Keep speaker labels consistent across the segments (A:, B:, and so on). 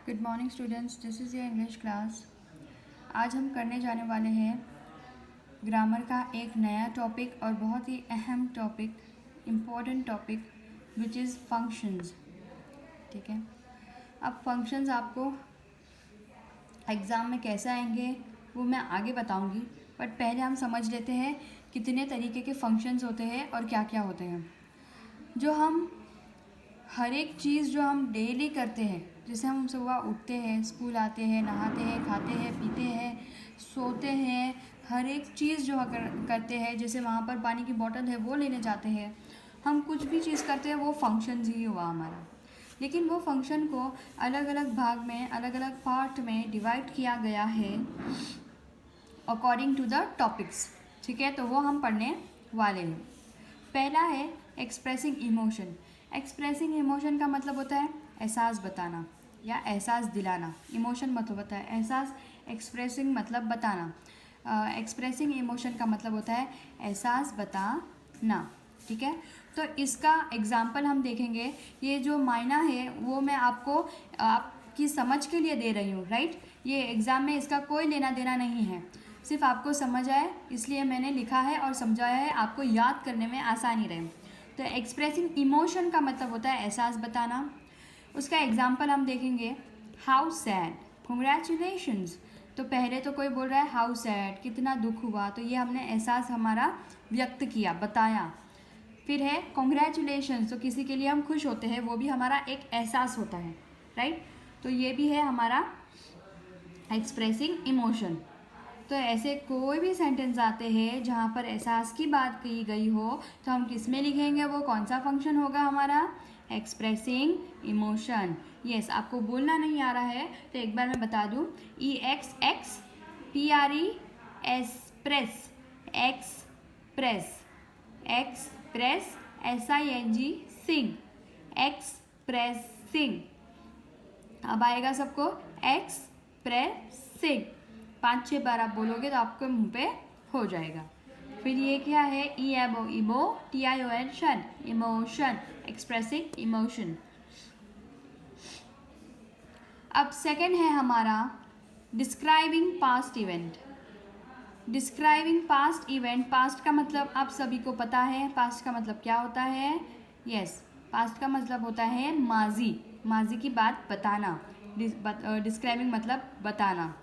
A: Good morning students, this is your English class. आज हम करने जाने वाले हैं ग्रामर का एक नया टॉपिक और बहुत ही अहम topic, important topic, which is functions. ठीक है, अब फंक्शंस आपको एग्ज़ाम में कैसे आएंगे वो मैं आगे बताऊंगी, बट पहले हम समझ लेते हैं कितने तरीके के फंक्शंस होते हैं और क्या क्या होते हैं। जो हम हर एक चीज़ जो हम डेली करते हैं, जैसे हम सुबह उठते हैं, स्कूल आते हैं, नहाते हैं, खाते हैं, पीते हैं, सोते हैं, हर एक चीज़ जो करते हैं, जैसे वहाँ पर पानी की बोतल है वो लेने जाते हैं, हम कुछ भी चीज़ करते हैं वो फंक्शंस ही हुआ हमारा। लेकिन वो फंक्शन को अलग अलग भाग में, अलग अलग पार्ट में डिवाइड किया गया है अकॉर्डिंग टू द टॉपिक्स। ठीक है, तो वो हम पढ़ने वाले हैं। पहला है एक्सप्रेसिंग इमोशन। एक्सप्रेसिंग इमोशन का मतलब होता है एहसास बताना या एहसास दिलाना। इमोशन मतलब होता है एहसास, एक्सप्रेसिंग मतलब बताना। एक्सप्रेसिंग इमोशन का मतलब होता है एहसास बताना। ठीक है, तो इसका एग्जाम्पल हम देखेंगे। ये जो मायना है वो मैं आपको आपकी समझ के लिए दे रही हूँ, राइट। ये एग्ज़ाम में इसका कोई लेना देना नहीं है, सिर्फ आपको समझ आए इसलिए मैंने लिखा है और समझाया है, आपको याद करने में आसानी रहे। तो एक्सप्रेसिंग इमोशन का मतलब होता है एहसास बताना। उसका एग्जाम्पल हम देखेंगे, हाउ सैड, कंग्रेचुलेशंस। तो पहले तो कोई बोल रहा है हाउ सैड, कितना दुख हुआ, तो ये हमने एहसास हमारा व्यक्त किया, बताया। फिर है कॉन्ग्रेचुलेशंस, तो किसी के लिए हम खुश होते हैं, वो भी हमारा एक एहसास होता है, राइट। तो ये भी है हमारा एक्सप्रेसिंग इमोशन। तो ऐसे कोई भी सेंटेंस आते हैं जहाँ पर एहसास की बात की गई हो, तो हम किस में लिखेंगे, वो कौन सा फंक्शन होगा हमारा, एक्सप्रेसिंग इमोशन। यस, आपको बोलना नहीं आ रहा है तो एक बार मैं बता दूँ, EXXPRE, express, express, express, SING, सिंग, एक्सप्रेसिंग। अब आएगा सबको एक्सप्रेसिंग। 5-6 बार आप बोलोगे तो आपके मुंह पे हो जाएगा। फिर ये क्या है, EMO, इमो, TION, शन, इमोशन, एक्सप्रेसिंग इमोशन। अब सेकंड है हमारा describing past event. Describing past event, past का मतलब आप सभी को पता है, पास्ट का मतलब क्या होता है। यस, पास्ट का मतलब होता है माजी, माजी की बात बताना। डिस्क्राइबिंग मतलब बताना,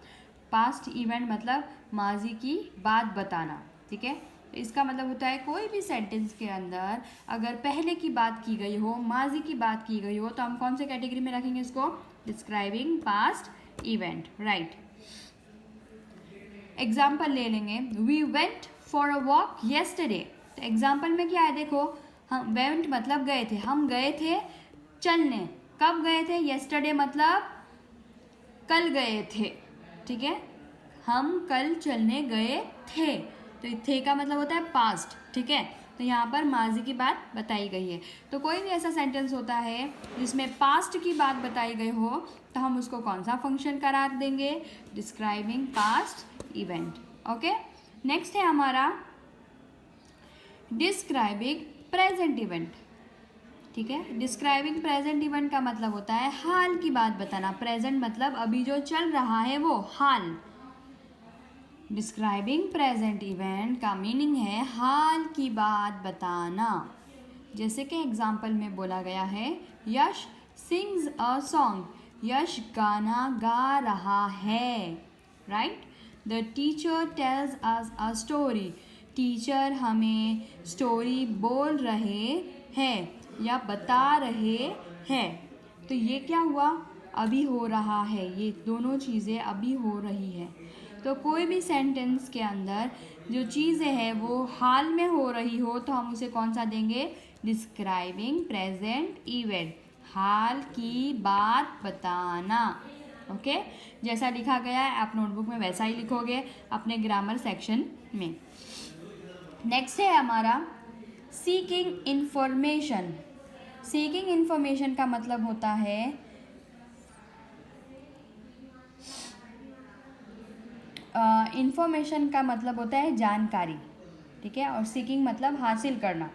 A: पास्ट इवेंट मतलब माजी की बात बताना। ठीक है, तो इसका मतलब होता है कोई भी सेंटेंस के अंदर अगर पहले की बात की गई हो, माजी की बात की गई हो, तो हम कौन से कैटेगरी में रखेंगे इसको, describing past event, right. Example ले लेंगे, we went for a walk yesterday. तो एग्जाम्पल में क्या है, देखो, हम वेंट मतलब गए थे, हम गए थे चलने। कब गए थे, येस्टरडे मतलब कल गए थे। ठीक है, हम कल चलने गए थे, तो थे का मतलब होता है पास्ट। ठीक है, तो यहाँ पर माजी की बात बताई गई है। तो कोई भी ऐसा सेंटेंस होता है जिसमें पास्ट की बात बताई गई हो, तो हम उसको कौन सा फंक्शन करार देंगे, describing past event. Okay, next है हमारा डिस्क्राइबिंग प्रेजेंट इवेंट। ठीक है, डिस्क्राइबिंग प्रेजेंट इवेंट का मतलब होता है हाल की बात बताना। प्रेजेंट मतलब अभी जो चल रहा है वो हाल। डिस्क्राइबिंग प्रेजेंट इवेंट का मीनिंग है हाल की बात बताना। जैसे कि एग्जाम्पल में बोला गया है, यश सिंग्स अ सॉन्ग, यश गाना गा रहा है, right. The teacher tells us a story, teacher हमें स्टोरी बोल रहे हैं या बता रहे हैं। तो ये क्या हुआ, अभी हो रहा है, ये दोनों चीज़ें अभी हो रही है। तो कोई भी सेंटेंस के अंदर जो चीज़ें हैं वो हाल में हो रही हो, तो हम उसे कौन सा देंगे, डिस्क्राइबिंग प्रेजेंट इवेंट, हाल की बात बताना। ओके, जैसा लिखा गया है आप नोटबुक में वैसा ही लिखोगे अपने ग्रामर सेक्शन में। नेक्स्ट है हमारा सीकिंग इंफॉर्मेशन। सीकिंग इंफॉर्मेशन का मतलब होता है इंफॉर्मेशन का मतलब होता है जानकारी। ठीक है, और सीकिंग मतलब हासिल करना।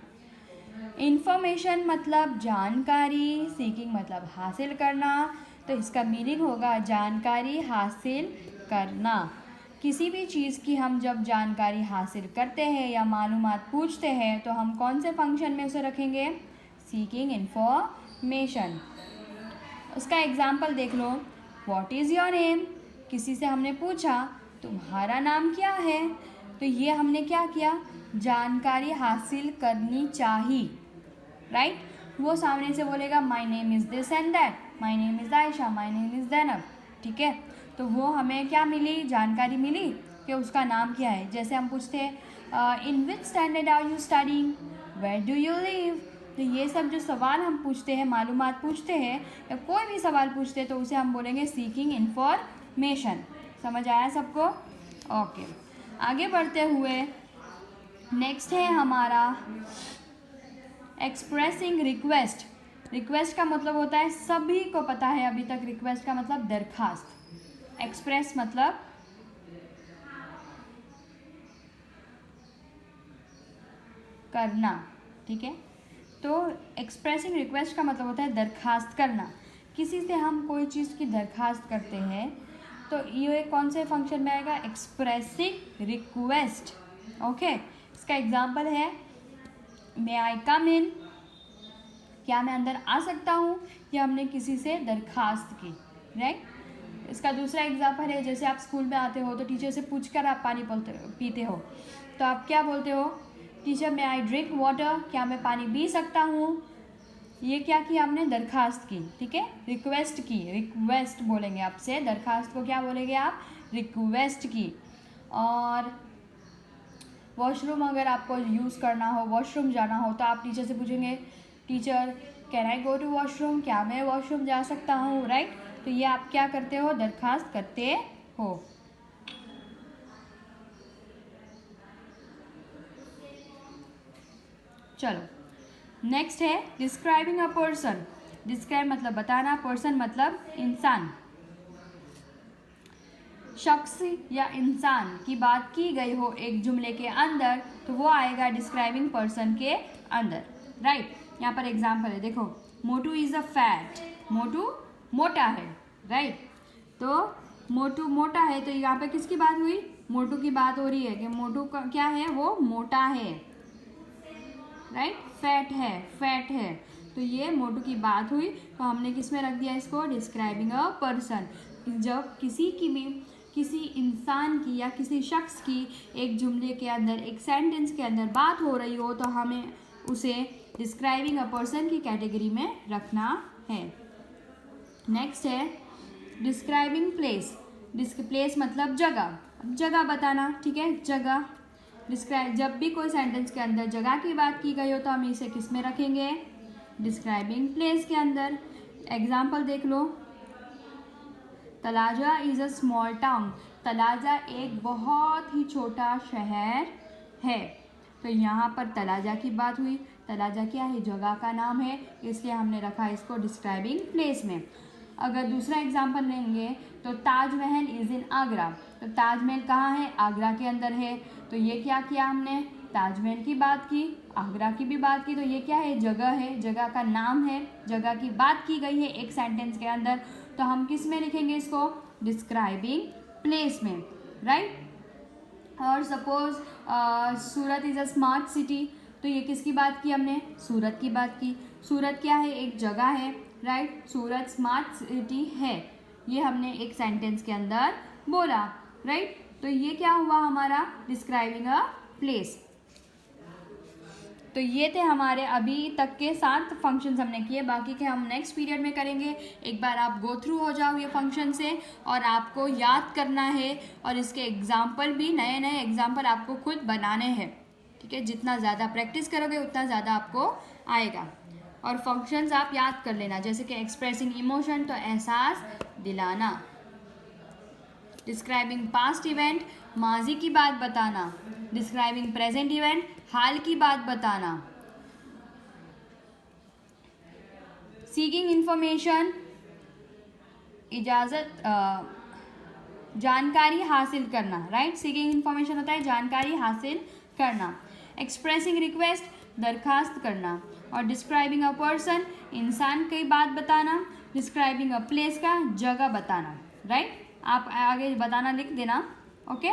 A: इंफॉर्मेशन मतलब जानकारी, सीकिंग मतलब हासिल करना। तो इसका मीनिंग होगा जानकारी हासिल करना। किसी भी चीज़ की हम जब जानकारी हासिल करते हैं या मालूमात पूछते हैं तो हम कौन से फंक्शन में उसे रखेंगे? Seeking information. उसका एग्जाम्पल देख लो, व्हाट इज़ योर नेम? किसी से हमने पूछा तुम्हारा नाम क्या है, तो ये हमने क्या किया? जानकारी हासिल करनी चाहिए, राइट? वो सामने से बोलेगा my name is this and that, my name is Ayesha, my name is Zainab, ठीक है? तो वो हमें क्या मिली? जानकारी मिली कि उसका नाम क्या है। जैसे हम पूछते हैं in which standard are you studying, where do you live, तो ये सब जो सवाल हम पूछते हैं, मालूमात पूछते हैं या कोई भी सवाल पूछते हैं तो उसे हम बोलेंगे सीकिंग इन्फॉर्मेशन। समझ आया सबको? ओके, आगे बढ़ते हुए नेक्स्ट है हमारा एक्सप्रेसिंग रिक्वेस्ट। रिक्वेस्ट का मतलब होता है, सभी को पता है अभी तक, रिक्वेस्ट का मतलब दरखास्त, एक्सप्रेस मतलब करना, ठीक है? तो एक्सप्रेसिंग रिक्वेस्ट का मतलब होता है दरखास्त करना। किसी से हम कोई चीज़ की दरखास्त करते हैं तो ये कौन से फंक्शन में आएगा? Expressing request. ओके, इसका एग्जांपल है मे आई कम इन, क्या मैं अंदर आ सकता हूँ? ये हमने किसी से दरखास्त की, राइट? इसका दूसरा एग्जांपल है, जैसे आप स्कूल में आते हो तो टीचर से पूछकर आप पानी पीते हो, तो आप क्या बोलते हो? Teacher may I drink water, क्या मैं पानी पी सकता हूँ? ये क्या किया हमने? दरखास्त की, ठीक है? रिक्वेस्ट की, रिक्वेस्ट बोलेंगे आपसे, दरखास्त को क्या बोलेंगे आप? रिक्वेस्ट की। और वॉशरूम अगर आपको यूज़ करना हो, वॉशरूम जाना हो, तो आप टीचर से पूछेंगे teacher can I go to washroom, क्या मैं वॉशरूम जा सकता हूँ, राइट? तो ये आप क्या करते हो? दरखास्त करते हो। चलो नेक्स्ट है डिस्क्राइबिंग अ पर्सन। डिस्क्राइब मतलब बताना, पर्सन मतलब इंसान। शख्स या इंसान की बात की गई हो एक जुमले के अंदर तो वो आएगा डिस्क्राइबिंग पर्सन के अंदर, राइट? यहाँ पर एग्जाम्पल है, देखो, मोटू इज़ अ फैट, मोटू मोटा है, राइट? तो मोटू मोटा है, तो यहाँ पे किसकी बात हुई? मोटू की बात हो रही है कि मोटू का क्या है? वो मोटा है, राइट? फैट है, फैट है, तो ये मोटू की बात हुई, तो हमने किस में रख दिया इसको? Describing a person. जब किसी इंसान की या किसी शख्स की एक जुमले के अंदर, एक सेंटेंस के अंदर बात हो रही हो तो हमें उसे डिस्क्राइबिंग अ पर्सन की कैटेगरी में रखना है। नेक्स्ट है डिस्क्राइबिंग प्लेस। प्लेस मतलब जगह, जगह बताना, ठीक है? जगह डिस्क्राइब, जब भी कोई सेंटेंस के अंदर जगह की बात की गई हो तो हम इसे किस में रखेंगे? डिस्क्राइबिंग प्लेस के अंदर। एग्जाम्पल देख लो, Talaja is a small town, Talaja एक बहुत ही छोटा शहर है, तो यहाँ पर तलाजा की बात हुई। तलाजा क्या है? जगह का नाम है, इसलिए हमने रखा इसको डिस्क्राइबिंग प्लेस में। अगर दूसरा एग्जाम्पल लेंगे तो ताजमहल इज़ इन आगरा, तो ताजमहल कहाँ है? आगरा के अंदर है, तो ये क्या किया हमने? ताजमहल की बात की, आगरा की भी बात की, तो ये क्या है? जगह है, जगह का नाम है, जगह की बात की गई है एक सेंटेंस के अंदर, तो हम किस में लिखेंगे इसको? डिस्क्राइबिंग प्लेस में, राइट? और suppose Surat is a smart city, तो ये किसकी बात की हमने? सूरत की बात की। सूरत क्या है? एक जगह है, राइट? सूरत स्मार्ट सिटी है, ये हमने एक सेंटेंस के अंदर बोला, राइट? तो ये क्या हुआ हमारा? Describing a place. तो ये थे हमारे अभी तक के 7 फंक्शंस हमने किए, बाकी के हम नेक्स्ट पीरियड में करेंगे। एक बार आप गो थ्रू हो जाओ ये फंक्शन से, और आपको याद करना है, और इसके एग्जाम्पल भी, नए नए एग्जाम्पल आपको खुद बनाने हैं, ठीक है? जितना ज़्यादा प्रैक्टिस करोगे उतना ज़्यादा आपको आएगा। और फंक्शंस आप याद कर लेना, जैसे कि एक्सप्रेसिंग इमोशन, तो एहसास दिलाना। डिस्क्राइबिंग पास्ट इवेंट, माजी की बात बताना। डिस्क्राइबिंग प्रेजेंट इवेंट, हाल की बात बताना। सीकिंग इंफॉर्मेशन, इजाज़त, जानकारी हासिल करना, राइट? सीकिंग इंफॉर्मेशन होता है जानकारी हासिल करना। एक्सप्रेसिंग रिक्वेस्ट, दरखास्त करना। और डिस्क्राइबिंग अ पर्सन, इंसान की बात बताना। डिस्क्राइबिंग अ प्लेस का जगह बताना, राइट। आप आगे बताना लिख देना, ओके।